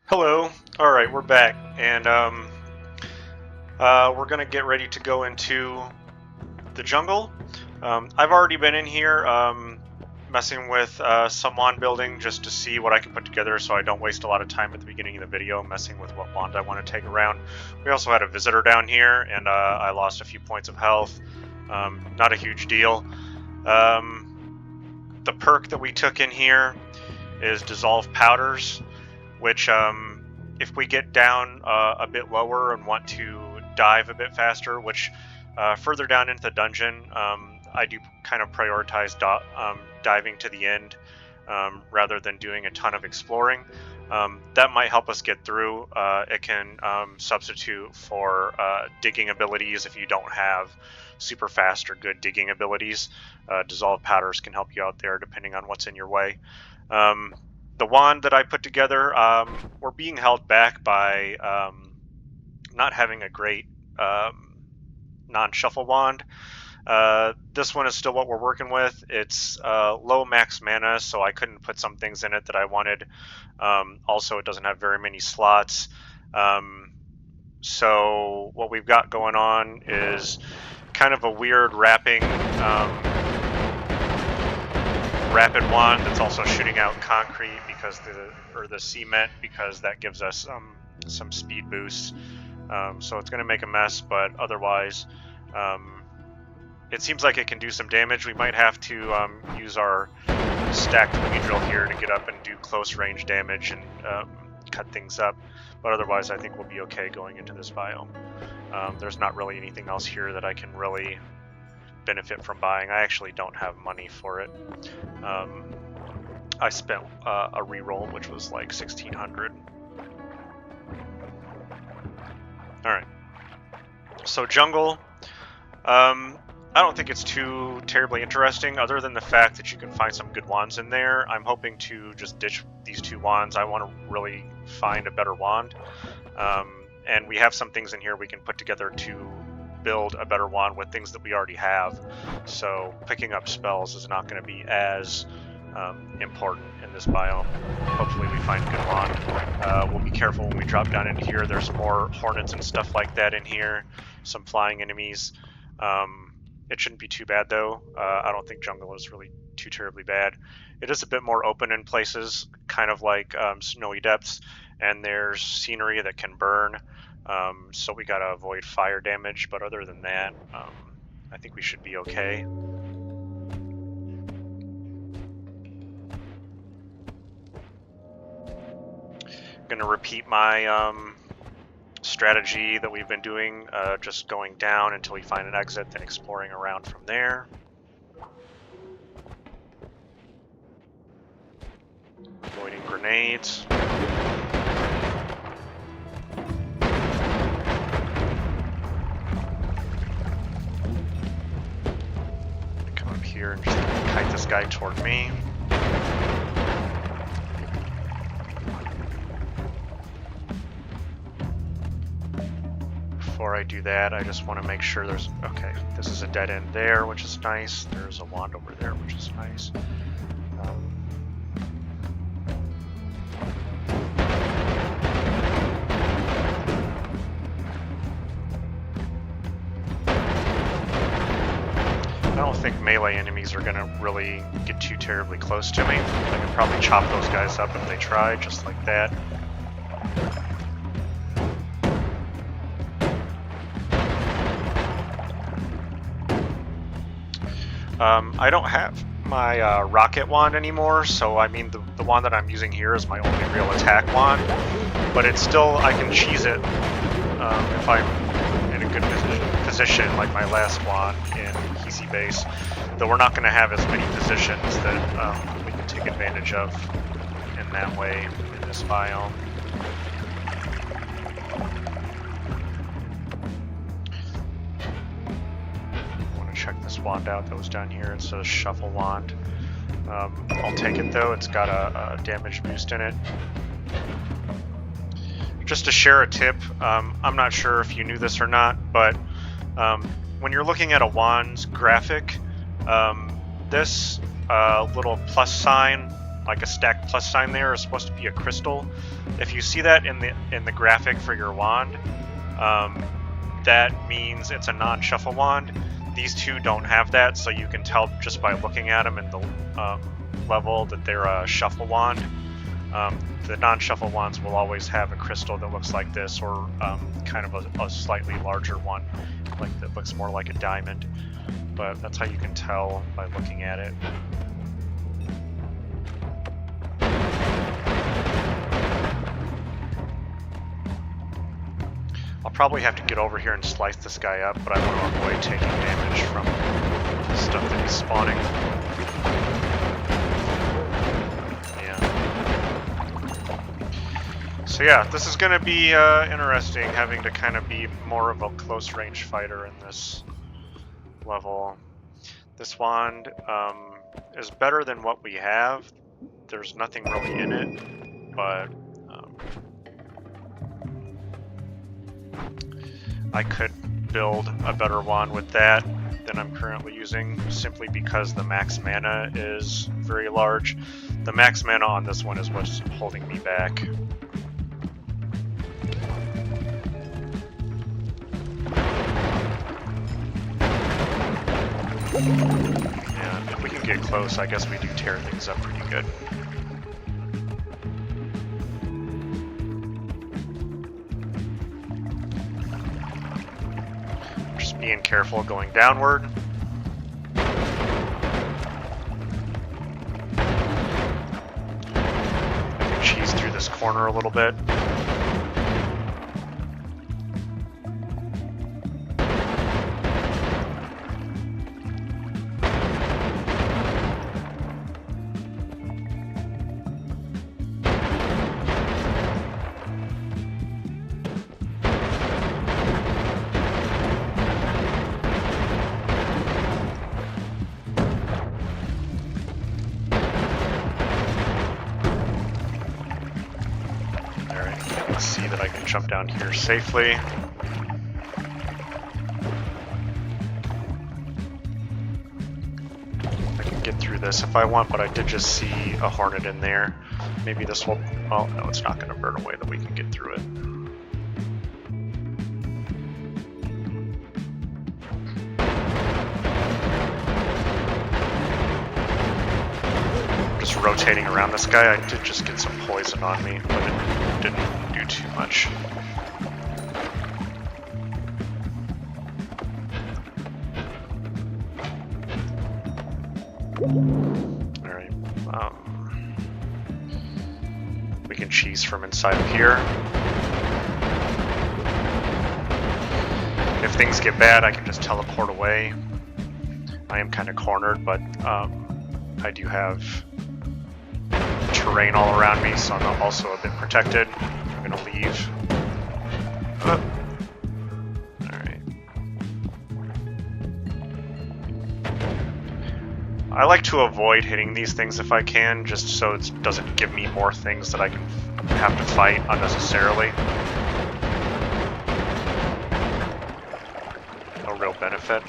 Hello. All right, we're back, and we're gonna get ready to go into the jungle. I've already been in here messing with some wand building just to see what I can put together, so I don't waste a lot of time at the beginning of the video messing with what wand I want to take around. We also had a visitor down here, and I lost a few points of health. Not a huge deal. The perk that we took in here is dissolve powders, which if we get down a bit lower and want to dive a bit faster, which further down into the dungeon, I do kind of prioritize diving to the end rather than doing a ton of exploring. That might help us get through. It can substitute for digging abilities if you don't have super fast or good digging abilities. Dissolve powders can help you out there depending on what's in your way. The wand that I put together, we're being held back by not having a great non-shuffle wand. This one is still what we're working with. It's low max mana, so I couldn't put some things in it that I wanted. Also, it doesn't have very many slots. So what we've got going on is kind of a weird rapid wand that's also shooting out concrete because the cement, because that gives us some speed boosts. So it's going to make a mess, but otherwise it seems like it can do some damage. We might have to use our stacked mini drill here to get up and do close range damage and cut things up, but otherwise I think we'll be okay going into this biome. There's not really anything else here that I can really benefit from buying. I actually don't have money for it. I spent a reroll, which was like 1,600. Alright. So jungle, I don't think it's too terribly interesting, other than the fact that you can find some good wands in there. I'm hoping to just ditch these two wands. I want to really find a better wand. And we have some things in here we can put together to build a better wand with things that we already have. So picking up spells is not going to be as important in this biome. Hopefully we find a good wand. We'll be careful when we drop down into here. There's more hornets and stuff like that in here. Some flying enemies. It shouldn't be too bad though. I don't think jungle is really too terribly bad. It is a bit more open in places, kind of like snowy depths, and there's scenery that can burn. So we gotta avoid fire damage, but other than that, I think we should be okay. Gonna repeat my strategy that we've been doing, just going down until we find an exit, then exploring around from there. Avoiding grenades. Come up here and just kite this guy toward me. Before I do that, I just want to make sure there's... Okay, this is a dead end there, which is nice. There's a wand over there, which is nice. I don't think melee enemies are going to really get too terribly close to me. I can probably chop those guys up if they try, just like that. I don't have my rocket wand anymore, so I mean the wand that I'm using here is my only real attack wand, but it's still, I can cheese it if I'm in a good position like my last wand in PC base, though we're not going to have as many positions that we can take advantage of in that way in this biome. Check this wand out that was down here. It says shuffle wand. I'll take it though. It's got a damage boost in it. Just to share a tip, I'm not sure if you knew this or not, but when you're looking at a wand's graphic, this little plus sign like a stacked plus sign there is supposed to be a crystal. If you see that in the graphic for your wand, that means it's a non-shuffle wand. These two don't have that, so you can tell just by looking at them in the level that they're a shuffle wand. The non-shuffle wands will always have a crystal that looks like this, or kind of a slightly larger one, like that looks more like a diamond. But that's how you can tell by looking at it. I'll probably have to get over here and slice this guy up, but I want to avoid taking damage from the stuff that he's spawning. So yeah, this is going to be interesting, having to kind of be more of a close-range fighter in this level. This wand is better than what we have. There's nothing really in it, but I could build a better wand with that than I'm currently using, simply because the max mana is very large. The max mana on this one is what's holding me back. Yeah, if we can get close, I guess we do tear things up pretty good. Just being careful going downward. I can cheese through this corner a little bit. See that I can jump down here safely. I can get through this if I want, but I did just see a hornet in there. Maybe this will... Oh, no, it's not going to burn away, that we can get through it. Just rotating around this guy. I did just get some poison on me, but it didn't do too much. Alright, we can cheese from inside of here. If things get bad, I can just teleport away. I am kind of cornered, but I do have terrain all around me, so I'm also a bit protected. I'm gonna leave. Alright. I like to avoid hitting these things if I can, just so it doesn't give me more things that I can have to fight unnecessarily. No real benefit.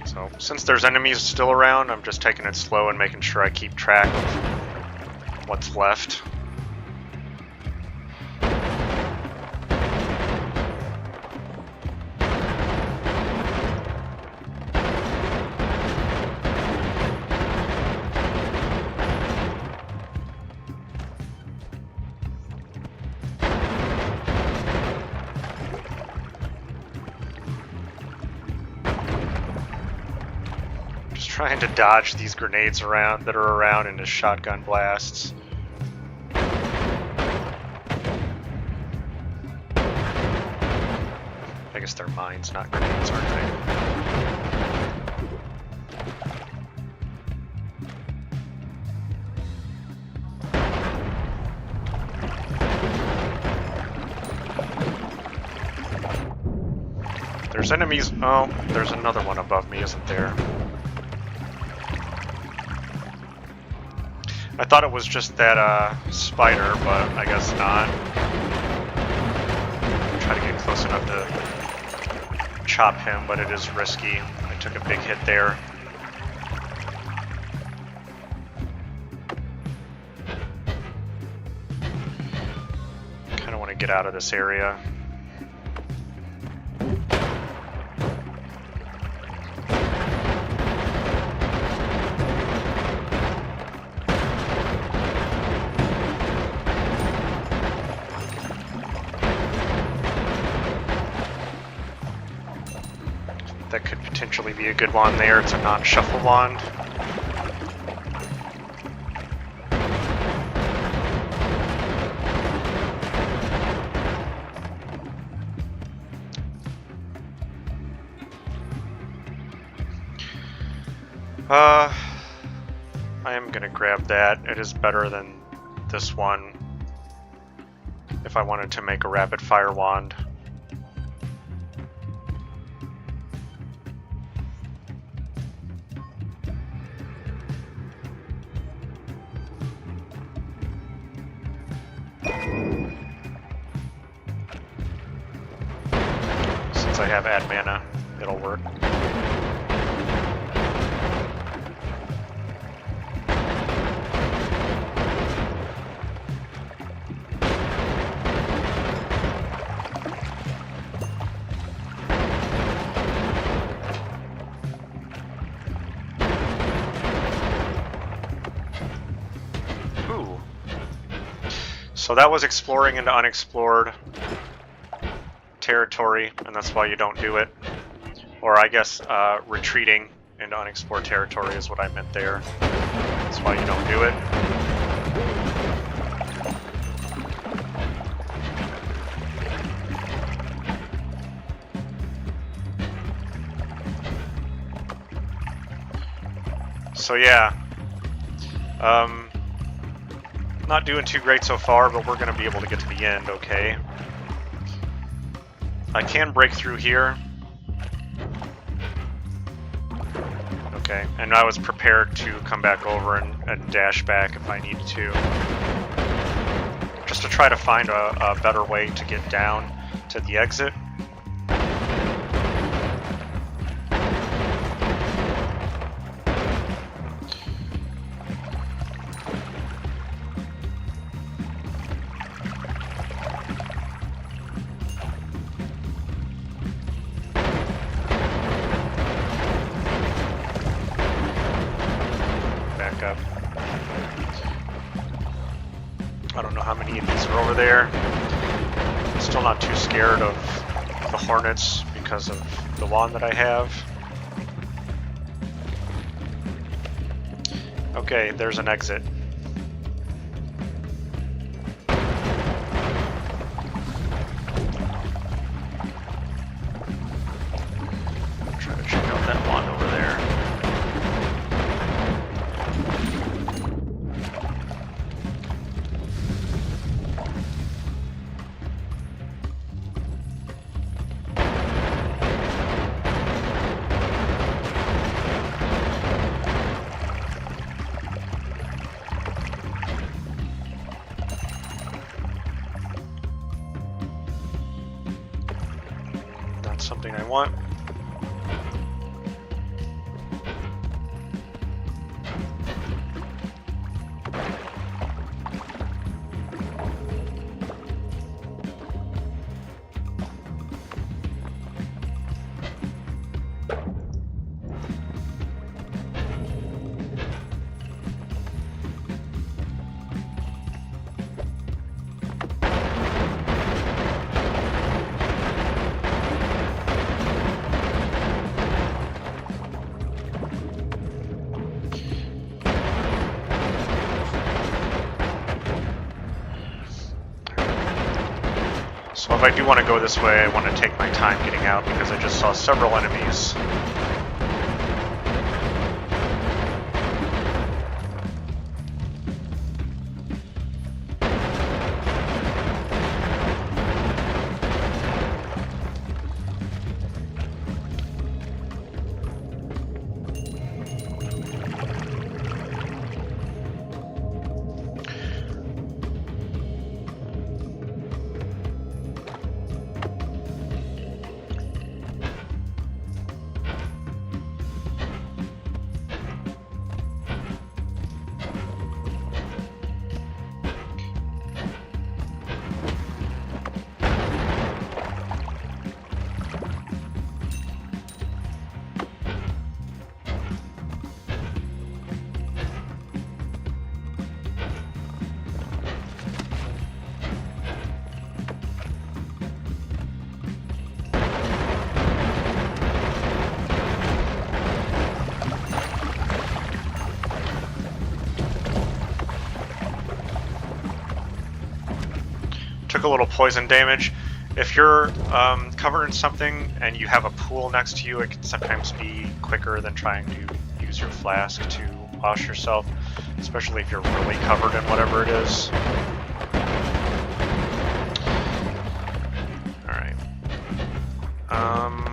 So, since there's enemies still around, I'm just taking it slow and making sure I keep track of what's left. Trying to dodge these grenades around that are around into shotgun blasts. I guess they're mines, not grenades, aren't they? There's enemies. Oh, there's another one above me, isn't there? I thought it was just that spider, but I guess not. Try to get close close enough to chop him, but it is risky. I took a big hit there. Kind of want to get out of this area. That could potentially be a good wand there. It's a non-shuffle wand. I am gonna grab that. It is better than this one if I wanted to make a rapid fire wand. Since I have add mana, it'll work. So that was exploring into unexplored territory, and that's why you don't do it. Or I guess retreating into unexplored territory is what I meant there. That's why you don't do it. So yeah. Not doing too great so far, but we're going to be able to get to the end, okay. I can break through here. Okay, and I was prepared to come back over and dash back if I needed to. Just to try to find a better way to get down to the exit. Up. I don't know how many of these are over there. Still not too scared of the hornets because of the wand that I have. Okay, there's an exit. Try to check out that wand over there. Something I want. So if I do want to go this way, I want to take my time getting out because I just saw several enemies. took a little poison damage. If you're covered in something and you have a pool next to you, it can sometimes be quicker than trying to use your flask to wash yourself, especially if you're really covered in whatever it is. Alright. I'm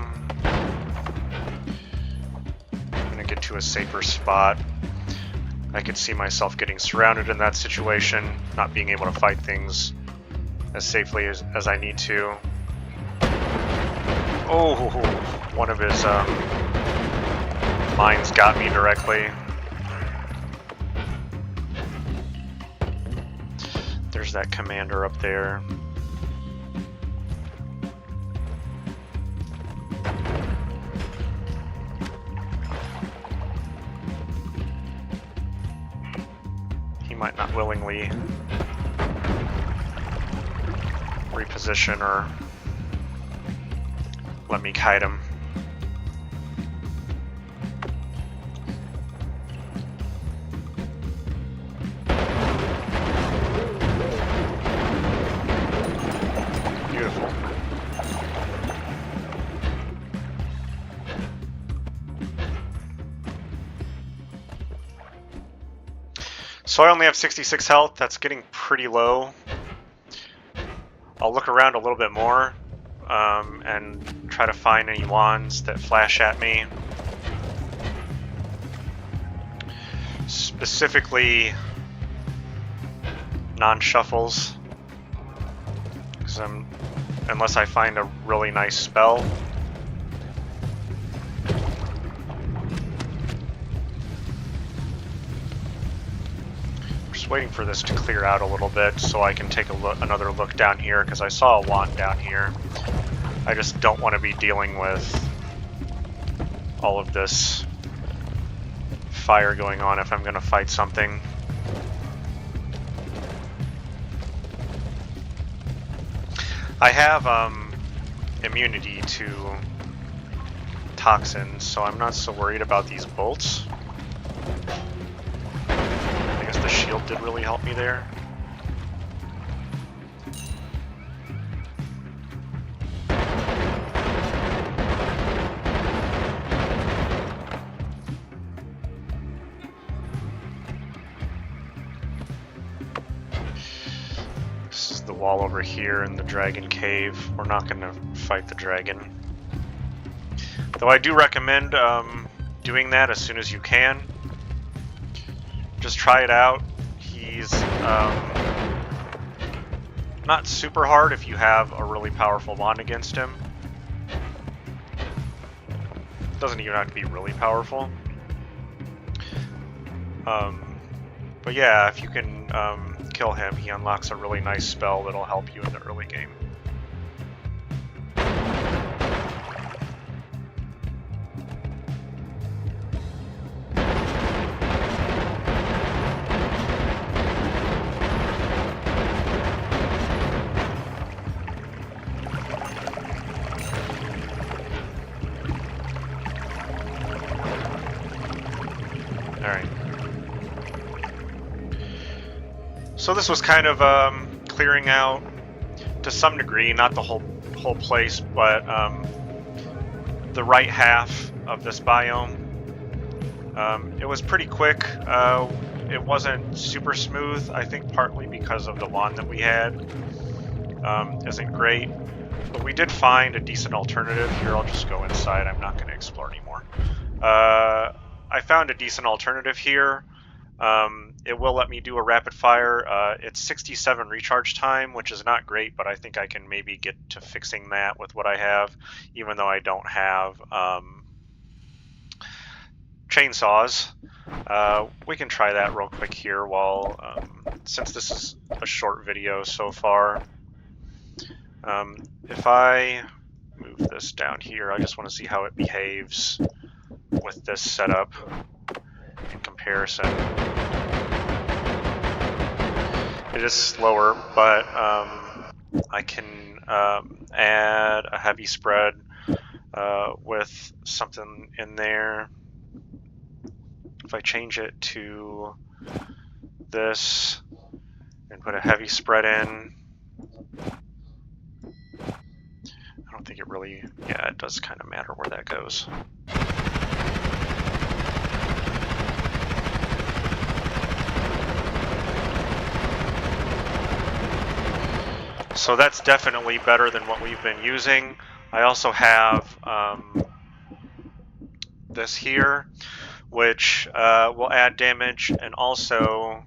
gonna get to a safer spot. I could see myself getting surrounded in that situation, not being able to fight things as safely as I need to. Oh, one of his mines got me directly. There's that commander up there. He might not willingly reposition or let me kite him. Beautiful. So I only have 66 health. That's getting pretty low. I'll look around a little bit more and try to find any wands that flash at me. Specifically, non-shuffles. Because unless I find a really nice spell. Waiting for this to clear out a little bit so I can take another look down here, because I saw a wand down here. I just don't want to be dealing with all of this fire going on if I'm going to fight something. I have immunity to toxins, so I'm not so worried about these bolts. The shield did really help me there. This is the wall over here in the dragon cave. We're not going to fight the dragon. Though I do recommend doing that as soon as you can. Just try it out. He's not super hard if you have a really powerful wand against him. Doesn't even have to be really powerful. But yeah, if you can kill him, he unlocks a really nice spell that'll help you in the early game. Alright. So this was kind of clearing out to some degree, not the whole place, but the right half of this biome. It was pretty quick. It wasn't super smooth, I think partly because of the wand that we had isn't great. But we did find a decent alternative. Here, I'll just go inside. I'm not going to explore anymore. I found a decent alternative here. It will let me do a rapid fire. It's 67 recharge time, which is not great, but I think I can maybe get to fixing that with what I have, even though I don't have chainsaws. We can try that real quick here while, since this is a short video so far. If I move this down here, I just want to see how it behaves with this setup in comparison. It is slower, but I can add a heavy spread with something in there. If I change it to this and put a heavy spread in, think it really, yeah, it does kind of matter where that goes. So that's definitely better than what we've been using. I also have this here, which will add damage, and also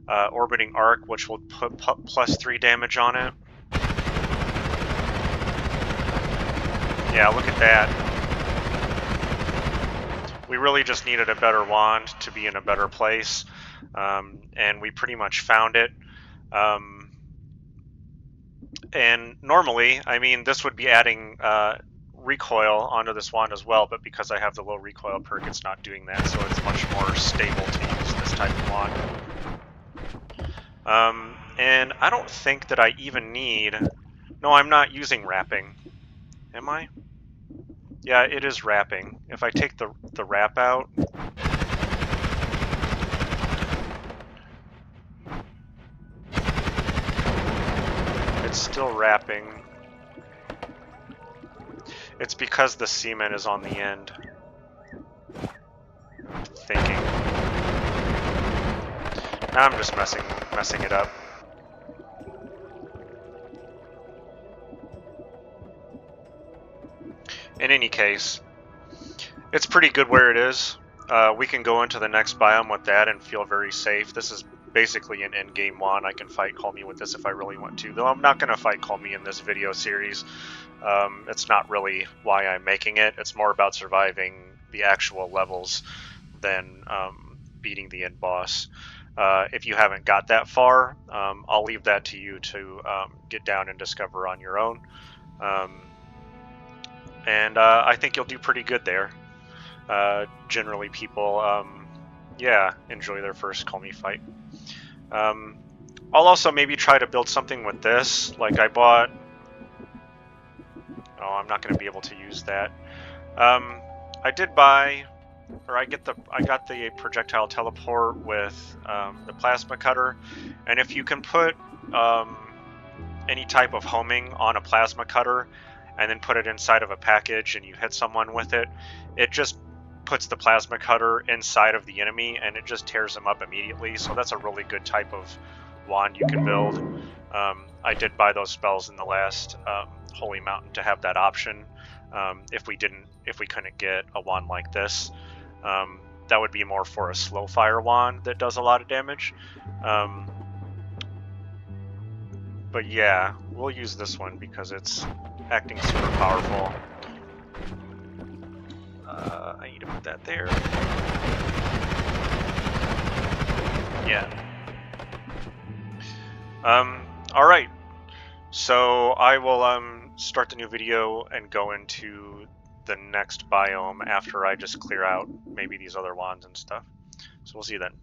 orbiting arc, which will put +3 damage on it. Yeah, look at that. We really just needed a better wand to be in a better place, and we pretty much found it. And normally, I mean, this would be adding recoil onto this wand as well, but because I have the low recoil perk, it's not doing that, so it's much more stable to use this type of wand. And I don't think that I even need... No, I'm not using wrapping. Am I? Yeah, it is wrapping. If I take the wrap out... It's still wrapping. It's because the cement is on the end. Thinking. Now I'm just messing it up. In any case, it's pretty good where it is. We can go into the next biome with that and feel very safe. This is basically an endgame wand. I can fight Call Me with this if I really want to, though I'm not going to fight Call Me in this video series. It's not really why I'm making it. It's more about surviving the actual levels than beating the end boss. If you haven't got that far, I'll leave that to you to get down and discover on your own. And I think you'll do pretty good there. Generally, people, yeah, enjoy their first Call Me fight. I'll also maybe try to build something with this. Like I bought... Oh, I'm not going to be able to use that. I did buy... Or I got the projectile teleport with the plasma cutter. And if you can put any type of homing on a plasma cutter and then put it inside of a package and you hit someone with it, it just puts the plasma cutter inside of the enemy and it just tears them up immediately. So that's a really good type of wand you can build. I did buy those spells in the last Holy Mountain to have that option. If we couldn't get a wand like this, that would be more for a slow fire wand that does a lot of damage. But yeah, we'll use this one because it's acting super powerful. I need to put that there. Yeah. Alright. So I will start the new video and go into the next biome after I just clear out maybe these other wands and stuff. So we'll see you then.